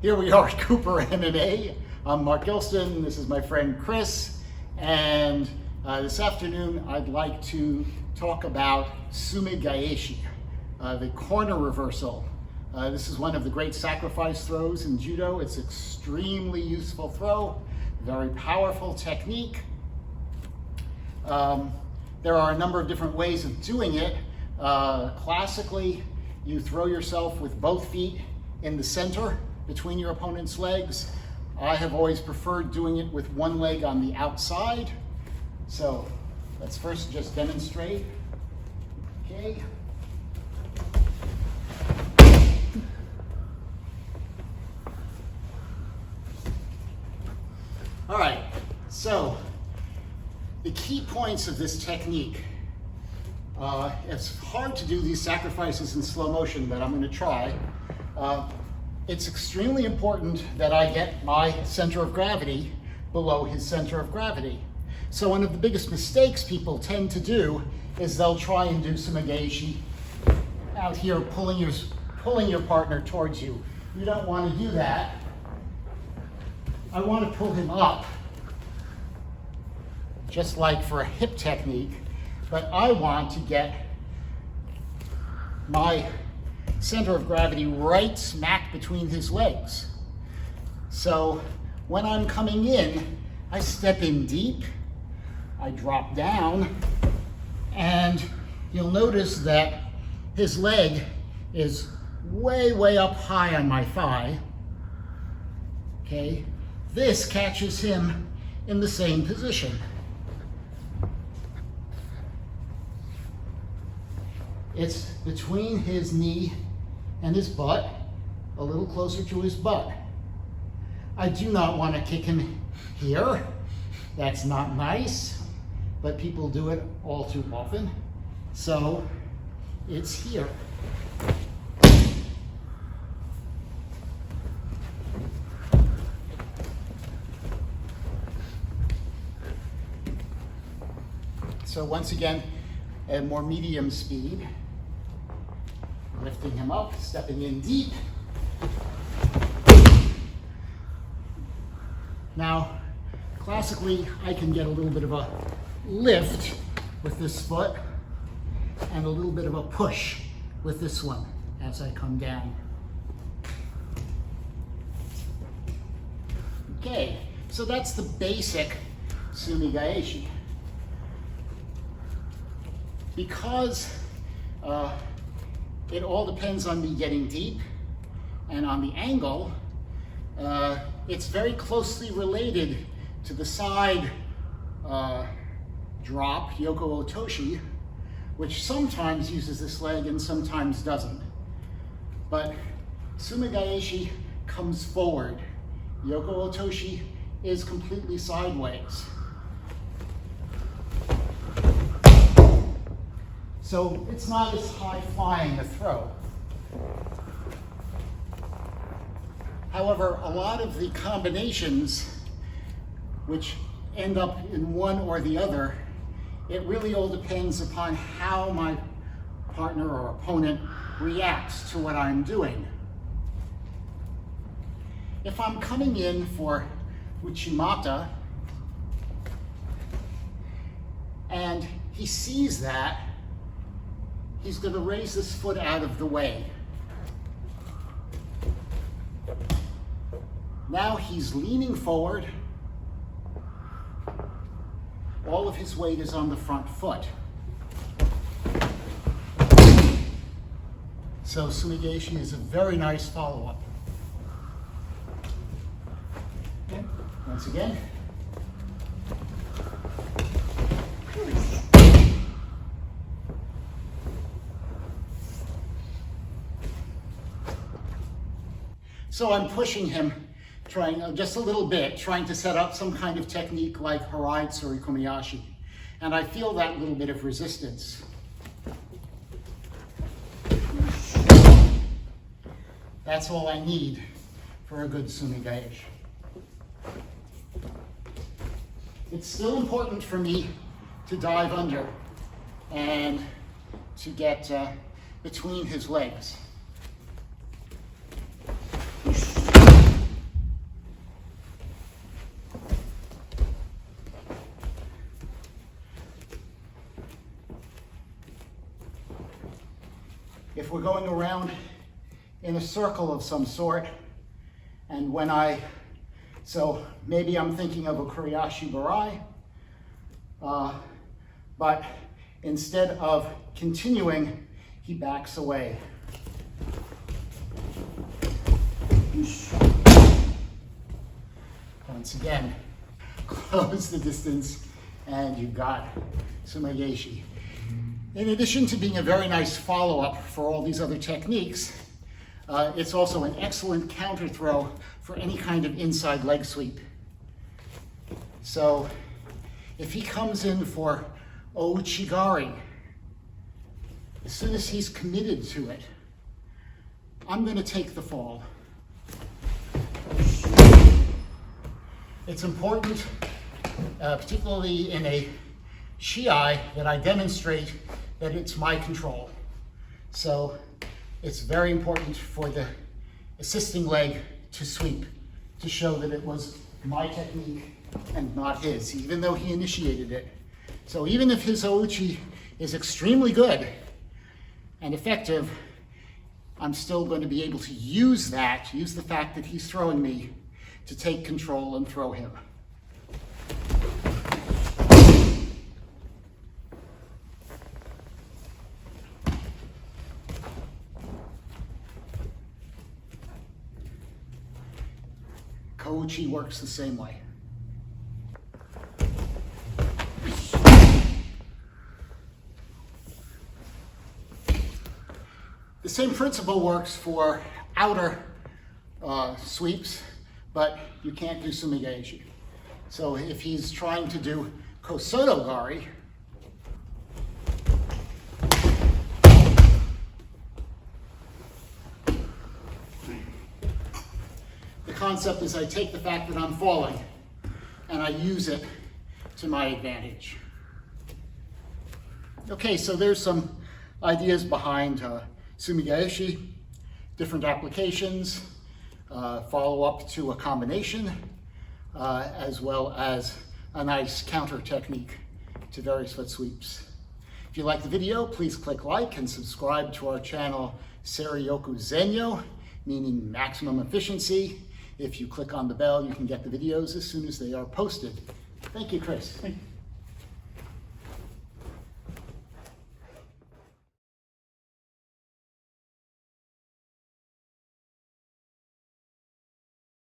Here we are at Cooper MMA. I'm Mark Gilston, this is my friend Chris, and this afternoon I'd like to talk about Sumi Gaeshi, the corner reversal. This is one of the great sacrifice throws in Judo. It's an extremely useful throw, very powerful technique. There are a number of different ways of doing it. Classically, you throw yourself with both feet in the center between your opponent's legs. I have always preferred doing it with one leg on the outside. So let's first just demonstrate. Okay. All right, so the key points of this technique, it's hard to do these sacrifices in slow motion, but I'm going to try. It's extremely important that I get my center of gravity below his center of gravity. So one of the biggest mistakes people tend to do is they'll try and do Sumi Gaeshi out here, pulling your partner towards you. You don't want to do that. I want to pull him up, just like for a hip technique, but I want to get my center of gravity right smack between his legs. So when I'm coming in, I step in deep, I drop down, and you'll notice that his leg is way, way up high on my thigh. Okay, this catches him in the same position. It's between his knee and his butt, a little closer to his butt. I do not want to kick him here. That's not nice, but people do it all too often. So it's here. So once again, at more medium speed, lifting him up, stepping in deep. Now, classically, I can get a little bit of a lift with this foot and a little bit of a push with this one as I come down. Okay, so that's the basic Sumi Gaeshi. Because it all depends on me getting deep and on the angle, it's very closely related to the side drop, Yoko Otoshi, which sometimes uses this leg and sometimes doesn't. But Sumi Gaeshi comes forward. Yoko Otoshi is completely sideways. So it's not as high flying a throw. However, a lot of the combinations which end up in one or the other, it really all depends upon how my partner or opponent reacts to what I'm doing. If I'm coming in for Uchimata and he sees that, he's going to raise this foot out of the way. Now he's leaning forward. All of his weight is on the front foot. So Sumi Gaeshi is a very nice follow-up. Okay. Once again. So I'm pushing him, trying just a little bit, trying to set up some kind of technique like Harai Tsuri Komiyashi. And I feel that little bit of resistance. That's all I need for a good Sumi Gaeshi. It's still important for me to dive under and to get between his legs. if we're going around in a circle of some sort, and so maybe I'm thinking of a Kuriashi Barai, but instead of continuing, he backs away. Once again, close the distance, and you've got Sumi Gaeshi. In addition to being a very nice follow-up for all these other techniques, it's also an excellent counter throw for any kind of inside leg sweep. So if he comes in for Ouchigari, as soon as he's committed to it, I'm going to take the fall. It's important, particularly in a Shiai, that I demonstrate that it's my control. So it's very important for the assisting leg to sweep, to show that it was my technique and not his, even though he initiated it. So even if his Ouchi is extremely good and effective, I'm still going to be able to use the fact that he's throwing me, to take control and throw him. Kouchi works the same way. The same principle works for outer sweeps, but you can't do Sumi Gaeshi. So if he's trying to do Kosoto Gari, the concept is I take the fact that I'm falling and I use it to my advantage. Okay, so there's some ideas behind Sumi Gaeshi, different applications, follow-up to a combination, as well as a nice counter technique to various foot sweeps. If you like the video, please click like and subscribe to our channel Serioku Zenyo, meaning maximum efficiency. If you click on the bell, you can get the videos as soon as they are posted. Thank you, Chris. Thank you.